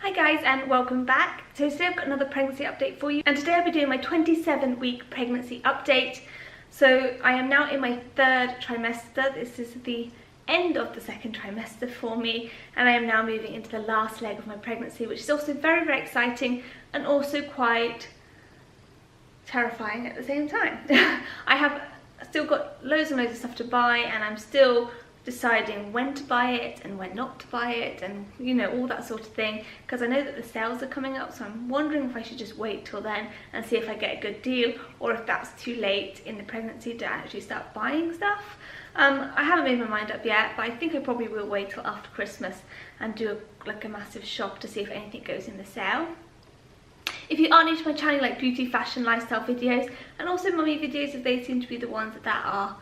Hi guys and welcome back. So today I've got another pregnancy update for you, and today I'll be doing my 27-week pregnancy update. So I am now in my third trimester. This is the end of the second trimester for me, and I am now moving into the last leg of my pregnancy, which is also very, very exciting and also quite terrifying at the same time. I have still got loads and loads of stuff to buy, and I'm still deciding when to buy it and when not to buy it, and you know, all that sort of thing, because I know that the sales are coming up, so I'm wondering if I should just wait till then and see if I get a good deal, or if that's too late in the pregnancy to actually start buying stuff. I haven't made my mind up yet, but I think I probably will wait till after Christmas and do a massive shop to see if anything goes in the sale. If you are new to my channel, like beauty, fashion, lifestyle videos and also mummy videos, as they seem to be the ones that are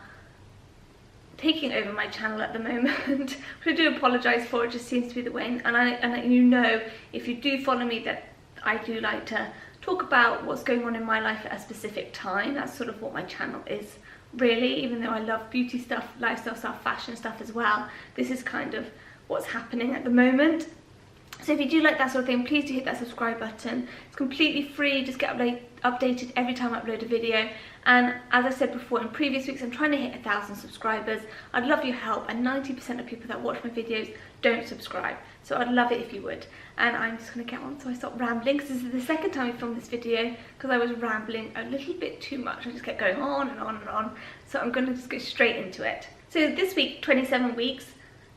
taking over my channel at the moment, which I do apologise for. It just seems to be the way, and you know, if you do follow me, that I do like to talk about what's going on in my life at a specific time. That's sort of what my channel is really, even though I love beauty stuff, lifestyle stuff, fashion stuff as well. This is kind of what's happening at the moment. So if you do like that sort of thing, please do hit that subscribe button. It's completely free, just get updated every time I upload a video. And as I said before in previous weeks, I'm trying to hit 1,000 subscribers. I'd love your help, and 90% of people that watch my videos don't subscribe. So I'd love it if you would. And I'm just going to get on, so I stop rambling, because this is the second time I filmed this video, because I was rambling a little bit too much. I just kept going on and on and on. So I'm going to just go straight into it. So this week, 27 weeks,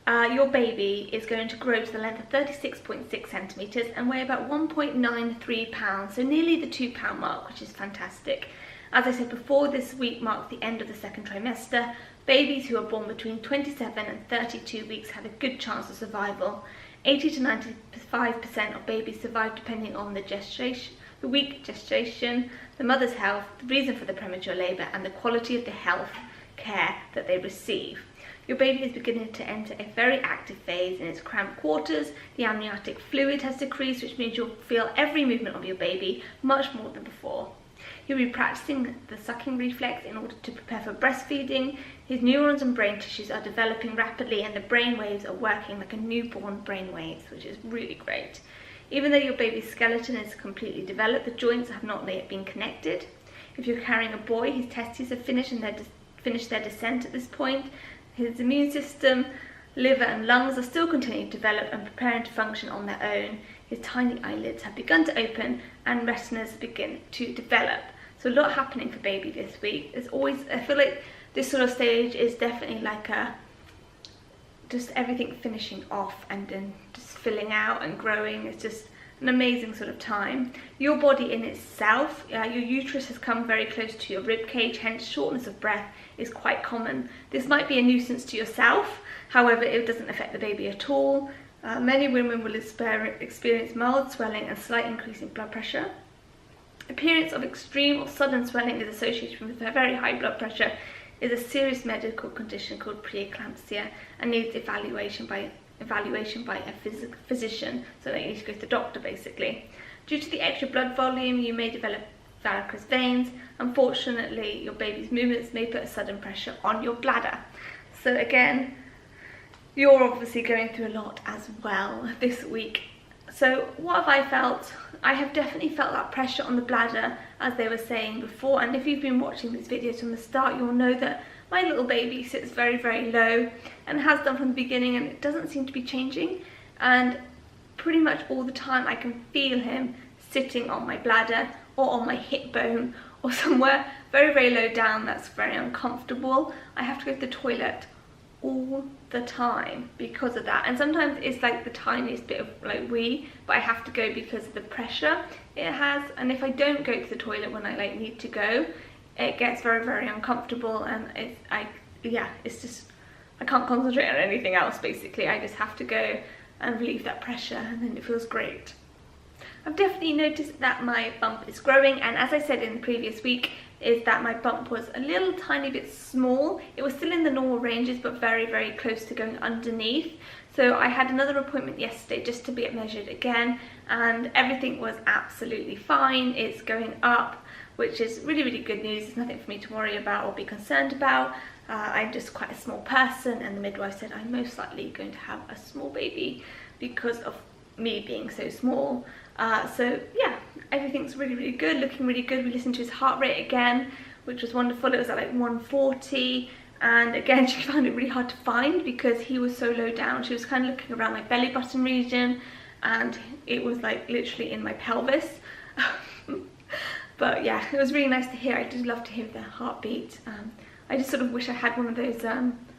your baby is going to grow to the length of 36.6 centimetres and weigh about 1.93 pounds, so nearly the 2 pound mark, which is fantastic. As I said before, this week marks the end of the second trimester. Babies who are born between 27 and 32 weeks have a good chance of survival. 80 to 95% of babies survive depending on the week gestation, the mother's health, the reason for the premature labour and the quality of the health care that they receive. Your baby is beginning to enter a very active phase in its cramped quarters. The amniotic fluid has decreased, which means you'll feel every movement of your baby much more than before. He'll be practicing the sucking reflex in order to prepare for breastfeeding. His neurons and brain tissues are developing rapidly, and the brain waves are working like a newborn brain waves, which is really great. Even though your baby's skeleton is completely developed, the joints have not yet been connected. If you're carrying a boy, his testes have finished their descent at this point. His immune system, liver and lungs are still continuing to develop and preparing to function on their own. His tiny eyelids have begun to open and retinas begin to develop. So a lot happening for baby this week. There's always, I feel like this sort of stage is definitely like just everything finishing off and then just filling out and growing. It's just an amazing sort of time. Your body in itself, your uterus has come very close to your rib cage, hence shortness of breath is quite common. This might be a nuisance to yourself, however it doesn't affect the baby at all. Many women will experience mild swelling and slight increase in blood pressure. Appearance of extreme or sudden swelling is associated with very high blood pressure, is a serious medical condition called preeclampsia and needs evaluation by a physician, so they need to go to the doctor basically. Due to the extra blood volume, you may develop varicose veins. Unfortunately, your baby's movements may put a sudden pressure on your bladder. So again, you're obviously going through a lot as well this week. So what have I felt? I have definitely felt that pressure on the bladder, as they were saying before, and if you've been watching these videos from the start, you'll know that my little baby sits very, very low and has done from the beginning, and it doesn't seem to be changing, and pretty much all the time I can feel him sitting on my bladder or on my hip bone or somewhere very, very low down. That's very uncomfortable. I have to go to the toilet all the time because of that, and sometimes it's like the tiniest bit of like wee, but I have to go because of the pressure it has, and if I don't go to the toilet when I like need to go, it gets very, very uncomfortable, and it's just I can't concentrate on anything else basically. I just have to go and relieve that pressure, and then it feels great. I've definitely noticed that my bump is growing, and as I said in the previous week, is that my bump was a little tiny bit small. It was still in the normal ranges, but very, very close to going underneath. So I had another appointment yesterday just to be measured again, and everything was absolutely fine. It's going up, which is really, really good news. There's nothing for me to worry about or be concerned about. I'm just quite a small person, and the midwife said I'm most likely going to have a small baby because of me being so small. So yeah, everything's really, really good, looking really good. We listened to his heart rate again, which was wonderful. It was at like 140. And again, she found it really hard to find because he was so low down. She was kind of looking around my belly button region, and it was like literally in my pelvis. But yeah, it was really nice to hear. I did love to hear their heartbeat. I just sort of wish I had one of those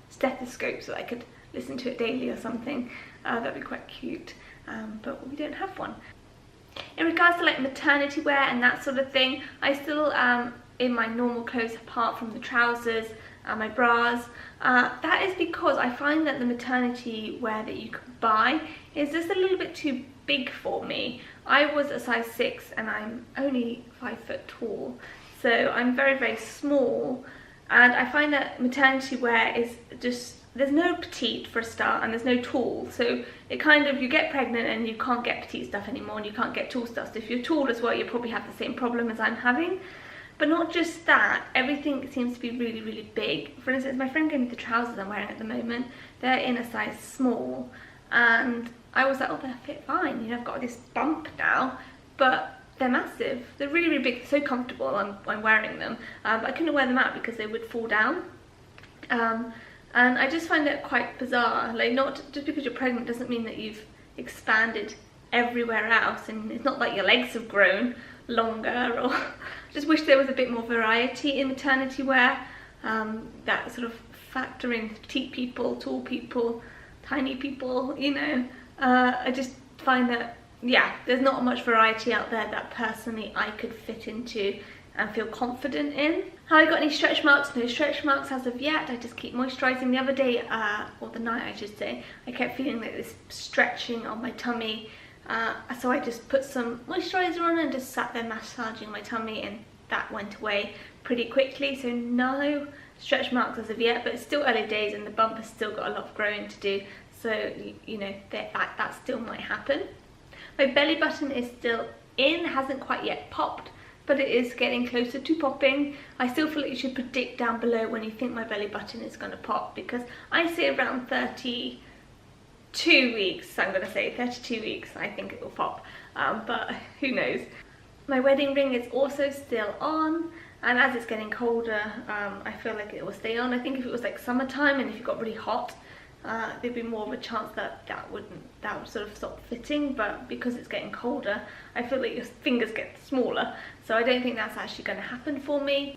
stethoscopes so that I could listen to it daily or something. That'd be quite cute, but we don't have one. In regards to like maternity wear and that sort of thing, I still am in my normal clothes apart from the trousers and my bras. That is because I find that the maternity wear that you can buy is just a little bit too big for me. I was a size 6 and I'm only 5 foot tall, so I'm very, very small, and I find that maternity wear is just, there's no petite for a start, and there's no tall, so it kind of, you get pregnant and you can't get petite stuff anymore and you can't get tall stuff. So if you're tall as well, you probably have the same problem as I'm having. But not just that, everything seems to be really, really big. For instance, my friend gave me the trousers I'm wearing at the moment. They're in a size small, and I was like, oh, they fit fine. You know, I've got this bump now, but they're massive. They're really, really big, so comfortable. I'm wearing them. But I couldn't wear them out because they would fall down. And I just find it quite bizarre. Like, not just because you're pregnant doesn't mean that you've expanded everywhere else, and it's not like your legs have grown longer, or just wish there was a bit more variety in maternity wear, that sort of factoring petite people, tall people, tiny people, you know. I just find that, yeah, there's not much variety out there that personally I could fit into and feel confident in. Have I got any stretch marks? No stretch marks as of yet. I just keep moisturising. The other day, or the night I should say, I kept feeling like this stretching on my tummy. So I just put some moisturiser on and just sat there massaging my tummy, and that went away pretty quickly. So no stretch marks as of yet, but it's still early days and the bump has still got a lot of growing to do. So, you know, that still might happen. My belly button is still in, hasn't quite yet popped, but it is getting closer to popping. I still feel like you should predict down below when you think my belly button is going to pop, because I say around 32 weeks, I'm going to say 32 weeks, I think it will pop, but who knows. My wedding ring is also still on, and as it's getting colder, I feel like it will stay on. I think if it was like summertime and if it got really hot, there'd be more of a chance that would sort of stop fitting, but because it's getting colder, I feel like your fingers get smaller, so I don't think that's actually going to happen for me.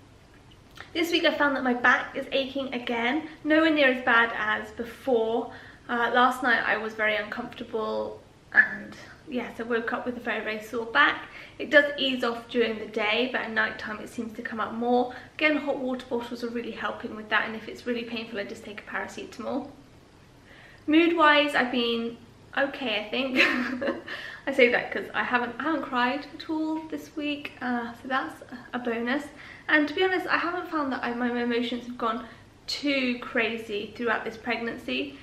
This week I found that my back is aching again, nowhere near as bad as before. Last night I was very uncomfortable, and yes, I woke up with a very, very sore back. It does ease off during the day, but at night time it seems to come up more. Again, hot water bottles are really helping with that, and if it's really painful I just take a paracetamol. Mood wise, I've been okay, I think. I say that because I haven't cried at all this week, so that's a bonus. And to be honest, I haven't found that my emotions have gone too crazy throughout this pregnancy.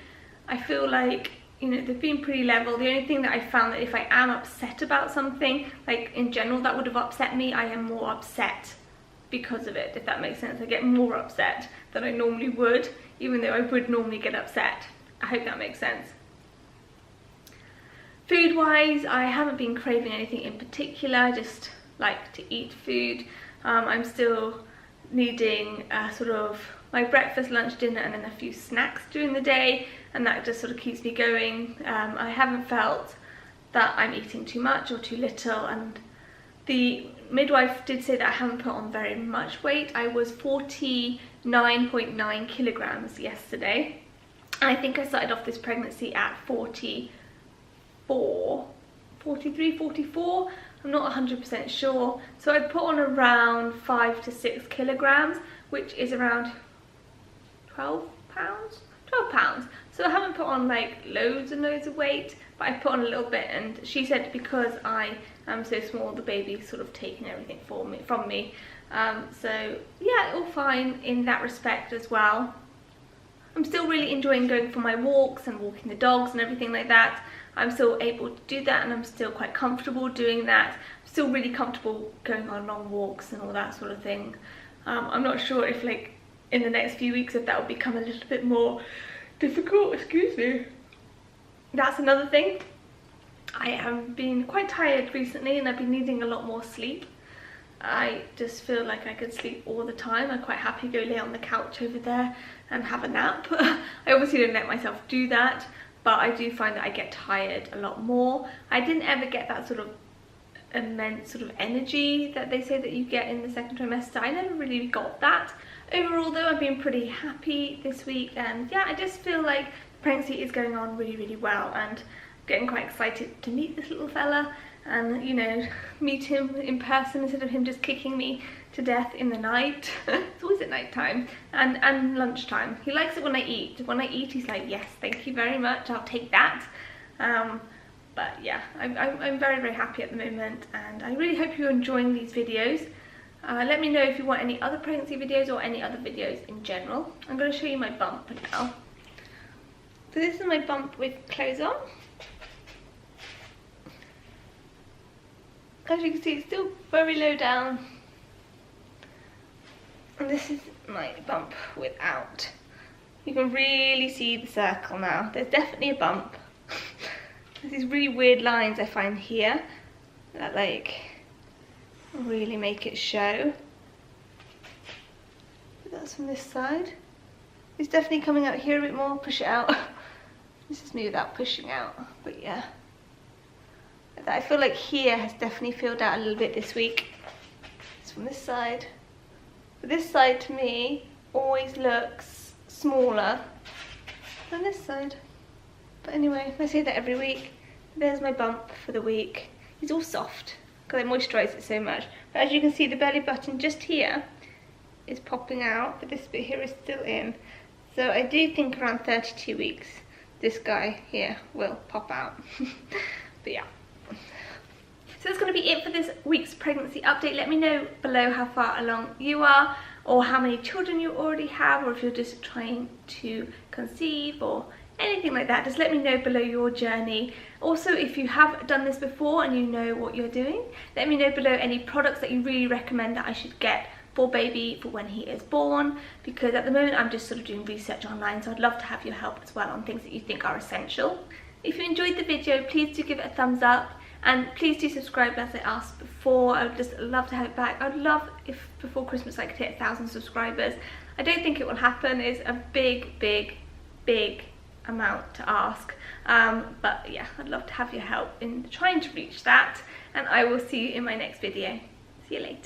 I feel like, you know, they've been pretty level. The only thing that I found that if I am upset about something, like in general that would have upset me, I am more upset because of it, if that makes sense. I get more upset than I normally would, even though I would normally get upset. I hope that makes sense. Food wise, I haven't been craving anything in particular. I just like to eat food. I'm still needing sort of my breakfast, lunch, dinner, and then a few snacks during the day, and that just sort of keeps me going. I haven't felt that I'm eating too much or too little, and the midwife did say that I haven't put on very much weight. I was 49.9 kilograms yesterday, and I think I started off this pregnancy at 43, 44. I'm not 100% sure. So I put on around 5 to 6 kilograms, which is around 12 pounds. 12 pounds. So I haven't put on like loads and loads of weight, but I put on a little bit, and she said because I am so small, the baby's sort of taking everything from me. So yeah, all fine in that respect as well. I'm still really enjoying going for my walks and walking the dogs and everything like that. I'm still able to do that, and I'm still quite comfortable doing that. I'm still really comfortable going on long walks and all that sort of thing. I'm not sure if like in the next few weeks if that will become a little bit more difficult, excuse me. That's another thing. I have been quite tired recently and I've been needing a lot more sleep. I just feel like I could sleep all the time. I'm quite happy to go lay on the couch over there and have a nap. I obviously don't let myself do that, but I do find that I get tired a lot more. I didn't ever get that sort of immense sort of energy that they say that you get in the second trimester. I never really got that. Overall though, I've been pretty happy this week, and yeah, I just feel like the pregnancy is going on really well, and getting quite excited to meet this little fella and, you know, meet him in person instead of him just kicking me to death in the night. It's always at night time and lunchtime. He likes it when I eat. When I eat, he's like, yes, thank you very much, I'll take that. But yeah, I'm very happy at the moment, and I really hope you're enjoying these videos. Let me know if you want any other pregnancy videos or any other videos in general. I'm going to show you my bump now. So this is my bump with clothes on. As you can see, it's still very low down. And this is my bump without. You can really see the circle now. There's definitely a bump. There's these really weird lines I find here that like really make it show. That's from this side. It's definitely coming out here a bit more. Push it out. This is me without pushing out, but yeah. I feel like here has definitely filled out a little bit this week. It's from this side. But this side to me always looks smaller than this side. But anyway, I say that every week. There's my bump for the week. It's all soft because I moisturise it so much. But as you can see, the belly button just here is popping out, but this bit here is still in. So I do think around 32 weeks, this guy here will pop out. But yeah. So that's going to be it for this week's pregnancy update. Let me know below how far along you are, or how many children you already have, or if you're just trying to conceive or anything like that. Just let me know below your journey. Also, if you have done this before and you know what you're doing, let me know below any products that you really recommend that I should get for baby for when he is born, because at the moment I'm just sort of doing research online, so I'd love to have your help as well on things that you think are essential. If you enjoyed the video, please do give it a thumbs up, and please do subscribe as I asked before. I would just love to have it back. I'd love if before Christmas I could hit 1,000 subscribers. I don't think it will happen. It's a big amount to ask, but yeah, I'd love to have your help in trying to reach that, and I will see you in my next video. See you later.